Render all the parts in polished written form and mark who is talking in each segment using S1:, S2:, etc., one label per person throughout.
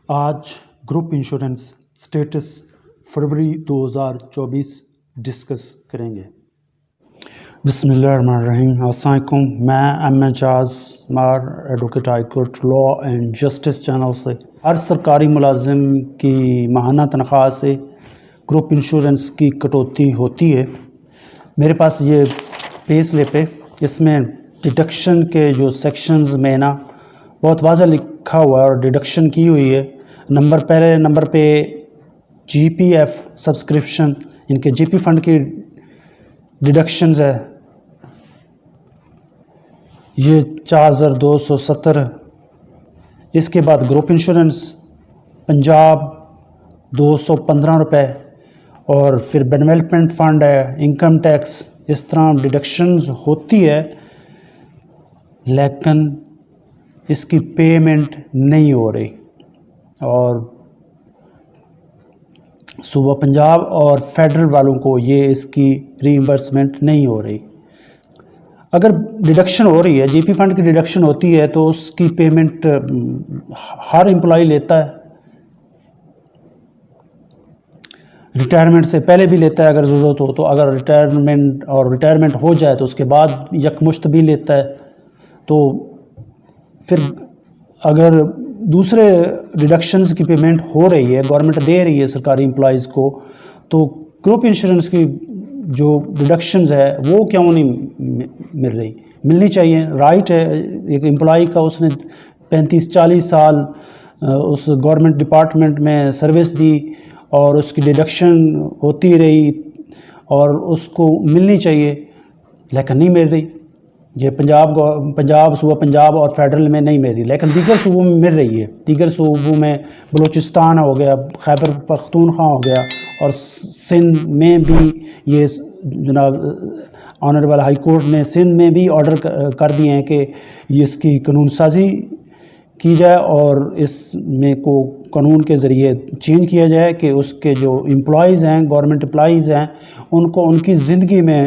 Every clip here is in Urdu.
S1: آج گروپ انشورنس سٹیٹس فروری 2024 ڈسکس کریں گے۔ بسم اللہ الرحمن الرحیم۔ السلام علیکم، میں ایم اعجاز مار advocate high court law and justice channel سے ہر سرکاری ملازم کی ماہانہ تنخواہ سے گروپ انشورنس کی کٹوتی ہوتی ہے۔ میرے پاس یہ پے سلپ ہے، اس میں ڈیڈکشن کے جو سیکشنز میں نا بہت واضح لکھا ہوا ہے اور ڈیڈکشن کی ہوئی ہے۔ پہلے نمبر پہ جی پی ایف سبسکرپشن، ان کے جی پی فنڈ کی ڈیڈکشنز ہے، یہ 4270۔ اس کے بعد گروپ انشورنس پنجاب 215 روپے، اور پھر ڈیولپمنٹ فنڈ ہے، انکم ٹیکس، اس طرح ڈیڈکشنز ہوتی ہے، لیکن اس کی پیمنٹ نہیں ہو رہی، اور صوبہ پنجاب اور فیڈرل والوں کو یہ اس کی ریمبرسمنٹ نہیں ہو رہی۔ اگر ڈیڈکشن ہو رہی ہے، جی پی فنڈ کی ڈیڈکشن ہوتی ہے، تو اس کی پیمنٹ ہر امپلائی لیتا ہے، ریٹائرمنٹ سے پہلے بھی لیتا ہے اگر ضرورت ہو تو، اگر ریٹائرمنٹ ہو جائے تو اس کے بعد یکمشت بھی لیتا ہے۔ تو پھر اگر دوسرے ڈیڈکشنز کی پیمنٹ ہو رہی ہے، گورنمنٹ دے رہی ہے سرکاری امپلائیز کو، تو گروپ انشورنس کی جو ڈیڈکشنز ہے وہ کیوں نہیں مل رہی؟ ملنی چاہیے، رائٹ ہے ایک امپلائی کا، اس نے 35-40 سال اس گورنمنٹ ڈپارٹمنٹ میں سروس دی اور اس کی ڈیڈکشن ہوتی رہی اور اس کو ملنی چاہیے، لیکن نہیں مل رہی۔ یہ پنجاب صوبہ پنجاب اور فیڈرل میں نہیں مل رہی، لیکن دیگر صوبوں میں مل رہی ہے۔ دیگر صوبوں میں بلوچستان ہو گیا، خیبر پختونخوا ہو گیا، اور سندھ میں بھی یہ جناب آنریبل ہائی کورٹ نے سندھ میں بھی آرڈر کر دیے ہیں کہ اس کی قانون سازی کی جائے اور اس میں کو قانون کے ذریعے چینج کیا جائے کہ اس کے جو امپلائیز ہیں، گورنمنٹ امپلائیز ہیں، ان کو ان کی زندگی میں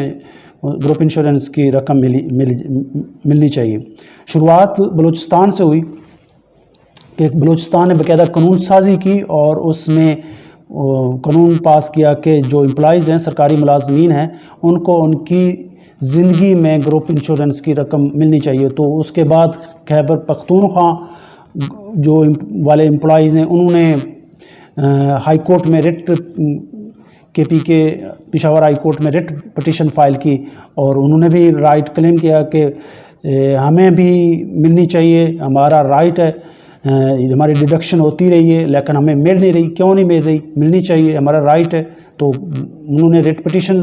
S1: گروپ انشورنس کی رقم ملنی چاہیے۔ شروعات بلوچستان سے ہوئی کہ بلوچستان نے باقاعدہ قانون سازی کی اور اس میں قانون پاس کیا کہ جو امپلائیز ہیں، سرکاری ملازمین ہیں، ان کو ان کی زندگی میں گروپ انشورنس کی رقم ملنی چاہیے۔ تو اس کے بعد خیبر پختونخوا جو والے امپلائیز ہیں، انہوں نے ہائی کورٹ میں رٹ کے پشاور ہائی کورٹ میں رٹ پٹیشن فائل کی، اور انہوں نے بھی رائٹ کلیم کیا کہ ہمیں بھی ملنی چاہیے، ہمارا رائٹ ہے، ہماری ڈیڈکشن ہوتی رہی ہے لیکن ہمیں مل نہیں رہی، کیوں نہیں مل رہی؟ ملنی چاہیے، ہمارا رائٹ ہے۔ تو انہوں نے رٹ پٹیشن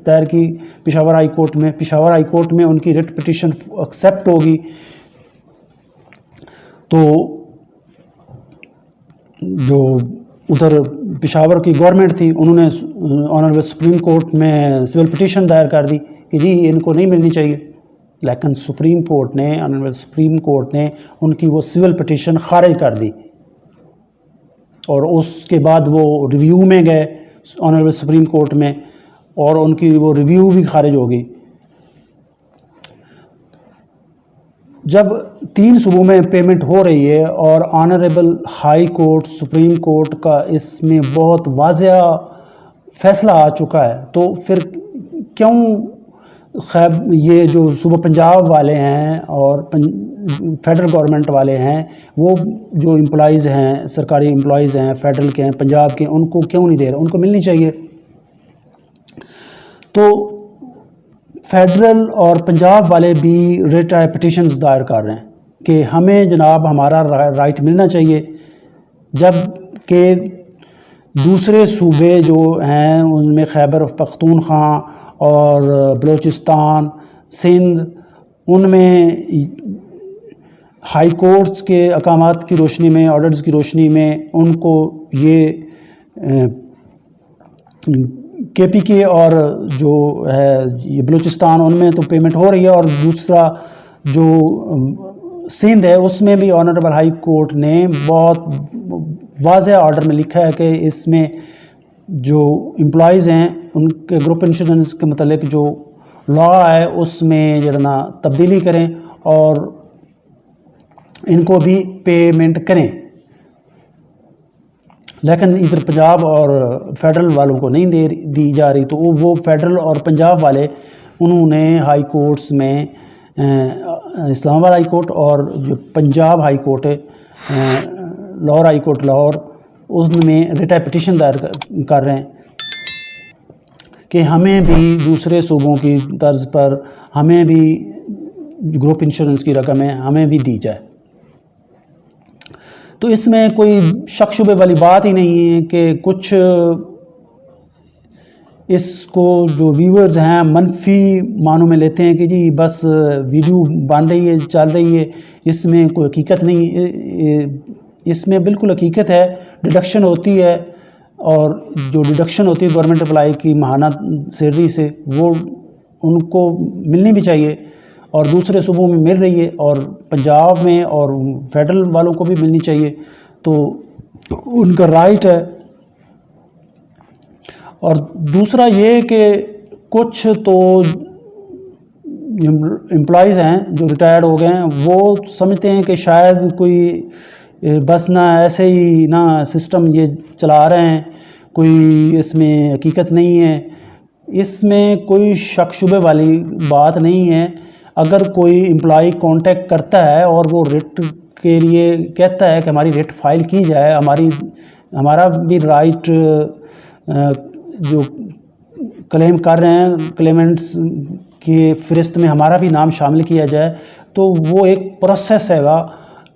S1: دائر کی پشاور ہائی کورٹ میں، پشاور ہائی کورٹ میں ان کی رٹ پٹیشن ایکسیپٹ ہوگی، تو جو ادھر پشاور کی گورنمنٹ تھی، انہوں نے آنریبل سپریم کورٹ میں سول پٹیشن دائر کر دی کہ جی ان کو نہیں ملنی چاہیے، لیکن آنریبل سپریم کورٹ نے ان کی وہ سول پٹیشن خارج کر دی، اور اس کے بعد وہ ریویو میں گئے آنریبل سپریم کورٹ میں، اور ان کی وہ ریویو بھی خارج ہو گئی۔ جب 3 صوبوں میں پیمنٹ ہو رہی ہے اور honourable high court, supreme court کا اس میں بہت واضح فیصلہ آ چکا ہے، تو پھر کیوں یہ جو صوبہ پنجاب والے ہیں اور فیڈرل گورنمنٹ والے ہیں، وہ جو امپلائیز ہیں، سرکاری امپلائیز ہیں، فیڈرل کے ہیں، پنجاب کے، ان کو کیوں نہیں دے رہے؟ ان کو ملنی چاہیے۔ تو فیڈرل اور پنجاب والے بھی ریٹ پٹیشنز دائر کر رہے ہیں کہ ہمیں جناب ہمارا رائٹ ملنا چاہیے، جب کہ دوسرے صوبے جو ہیں ان میں خیبر پختونخوا اور بلوچستان، سندھ، ان میں ہائی کورٹس کے احکامات کی روشنی میں، آرڈرز کی روشنی میں، ان کو یہ کے پی کے اور جو ہے یہ بلوچستان، ان میں تو پیمنٹ ہو رہی ہے، اور دوسرا جو سندھ ہے اس میں بھی آنریبل ہائی کورٹ نے بہت واضح آرڈر میں لکھا ہے کہ اس میں جو امپلائیز ہیں ان کے گروپ انشورنس کے متعلق جو لا ہے اس میں جو تبدیلی کریں اور ان کو بھی پیمنٹ کریں۔ لیکن ادھر پنجاب اور فیڈرل والوں کو نہیں دی جا رہی، تو وہ فیڈرل اور پنجاب والے انہوں نے ہائی کورٹس میں اسلام آباد ہائی کورٹ اور جو پنجاب ہائی کورٹ ہے لاہور ہائی کورٹ لاہور، اس میں ریٹ پٹیشن دائر کر رہے ہیں کہ ہمیں بھی دوسرے صوبوں کی طرز پر ہمیں بھی گروپ انشورنس کی رقم ہے ہمیں بھی دی جائے۔ تو اس میں کوئی شک شبے والی بات ہی نہیں ہے کہ کچھ اس کو جو ویورز ہیں منفی معنوں میں لیتے ہیں کہ جی بس ویڈیو بن رہی ہے چل رہی ہے، اس میں کوئی حقیقت نہیں، اس میں بالکل حقیقت ہے۔ ڈیڈکشن ہوتی ہے، اور جو ڈیڈکشن ہوتی ہے گورنمنٹ امپلائی کی ماہانہ سیلری سے، وہ ان کو ملنی بھی چاہیے، اور دوسرے صوبوں میں مل رہی ہے، اور پنجاب میں اور فیڈرل والوں کو بھی ملنی چاہیے، تو ان کا رائٹ ہے۔ اور دوسرا یہ کہ کچھ تو امپلائیز ہیں جو ریٹائرڈ ہو گئے ہیں، وہ سمجھتے ہیں کہ شاید کوئی بس نہ ایسے ہی نہ سسٹم یہ چلا رہے ہیں، کوئی اس میں حقیقت نہیں ہے۔ اس میں کوئی شک شبے والی بات نہیں ہے۔ اگر کوئی امپلائی کانٹیکٹ کرتا ہے اور وہ ریٹ کے لیے کہتا ہے کہ ہماری ریٹ فائل کی جائے، ہمارا بھی رائٹ جو کلیم کر رہے ہیں کلیمنٹس کی فہرست میں ہمارا بھی نام شامل کیا جائے، تو وہ ایک پروسیس ہے گا،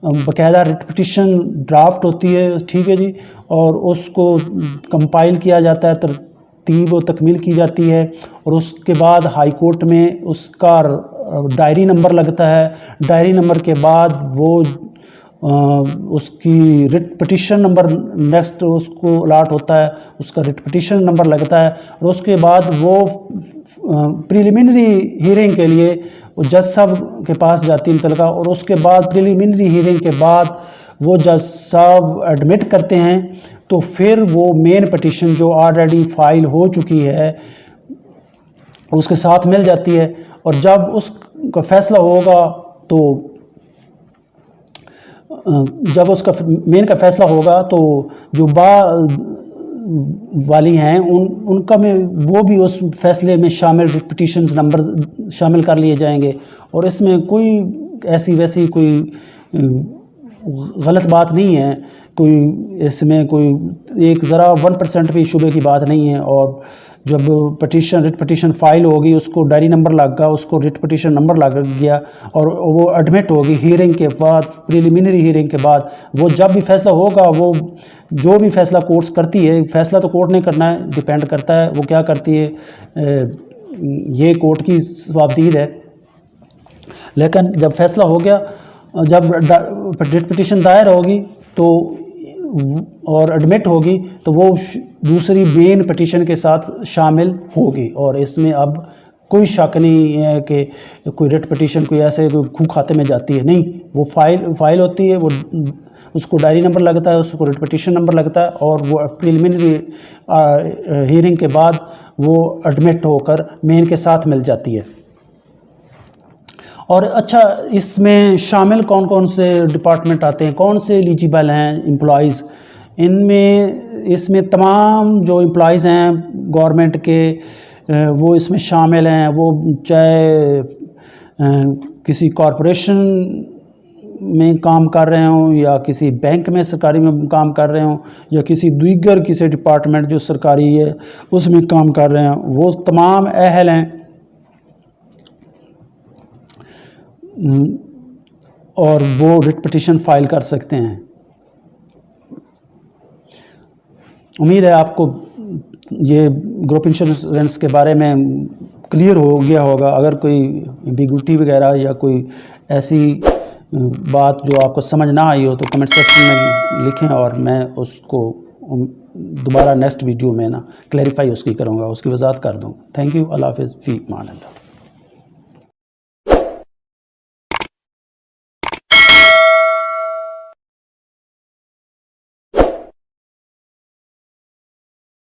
S1: باقاعدہ ریٹ پٹیشن ڈرافٹ ہوتی ہے، ٹھیک ہے جی، اور اس کو کمپائل کیا جاتا ہے، ترتیب و تکمیل کی جاتی ہے، اور اس کے بعد ہائی کورٹ میں اس کا ڈائری نمبر لگتا ہے۔ ڈائری نمبر کے بعد وہ اس کی ریٹ پٹیشن نمبر نیکسٹ اس کو الاٹ ہوتا ہے، اس کا ریٹ پٹیشن نمبر لگتا ہے، اور اس کے بعد وہ پریلیمنری ہیئرنگ کے لیے جج صاحب کے پاس جاتی ہے متعلقہ، اور اس کے بعد پریلیمنری ہیئرنگ کے بعد وہ جج صاحب ایڈمٹ کرتے ہیں، تو پھر وہ مین پٹیشن جو آلریڈی فائل ہو چکی ہے اس کے ساتھ مل جاتی ہے، اور جب اس کا فیصلہ ہوگا تو جب اس کا مین کا فیصلہ ہوگا تو جو والی ہیں ان کا میں وہ بھی اس فیصلے میں شامل پٹیشنز نمبر شامل کر لیے جائیں گے، اور اس میں کوئی ایسی ویسی کوئی غلط بات نہیں ہے، کوئی اس میں کوئی ایک ذرا 1% بھی شبے کی بات نہیں ہے۔ اور جب ریٹ پٹیشن فائل ہوگی، اس کو ڈائری نمبر لگ گا، اس کو ریٹ پٹیشن نمبر لگ گیا، اور وہ ایڈمٹ ہوگی ہیئرنگ کے بعد، پریلیمنری ہیئرنگ کے بعد، وہ جب بھی فیصلہ ہوگا، وہ جو بھی فیصلہ کورٹس کرتی ہے، فیصلہ تو کورٹ نہیں کرنا ہے، ڈیپینڈ کرتا ہے وہ کیا کرتی ہے، یہ کورٹ کی ثوابدید ہے۔ لیکن جب فیصلہ ہو گیا، جب ریٹ پٹیشن دائر ہوگی تو اور ایڈمٹ ہوگی، تو وہ دوسری مین پٹیشن کے ساتھ شامل ہوگی، اور اس میں اب کوئی شک نہیں ہے کہ کوئی ریٹ پٹیشن کوئی ایسے کھو کھاتے میں جاتی ہے، نہیں، وہ فائل ہوتی ہے، وہ اس کو ڈائری نمبر لگتا ہے، اس کو ریٹ پٹیشن نمبر لگتا ہے، اور وہ پریلیمنری ہیئرنگ کے بعد وہ ایڈمٹ ہو کر مین کے ساتھ مل جاتی ہے۔ اور اچھا، اس میں شامل کون کون سے ڈپارٹمنٹ آتے ہیں، کون سے ایلیجیبل ہیں امپلائیز؟ اس میں تمام جو امپلائیز ہیں گورنمنٹ کے وہ اس میں شامل ہیں، وہ چاہے کسی کارپوریشن میں کام کر رہے ہوں، یا کسی بینک میں سرکاری میں کام کر رہے ہوں، یا کسی دیگر کسی ڈپارٹمنٹ جو سرکاری ہے اس میں کام کر رہے ہیں، وہ تمام اہل ہیں اور وہ ریٹ پٹیشن فائل کر سکتے ہیں۔ امید ہے آپ کو یہ گروپ انشورنس کے بارے میں کلیئر ہو گیا ہوگا۔ اگر کوئی ایمبیگوٹی وغیرہ یا کوئی ایسی بات جو آپ کو سمجھ نہ آئی ہو تو کمنٹ سیکشن میں لکھیں، اور میں اس کو دوبارہ نیکسٹ ویڈیو میں کلیریفائی اس کی کروں گا، اس کی وضاحت کر دوں گا۔ تھینک یو، اللہ حافظ، فی امان اللہ۔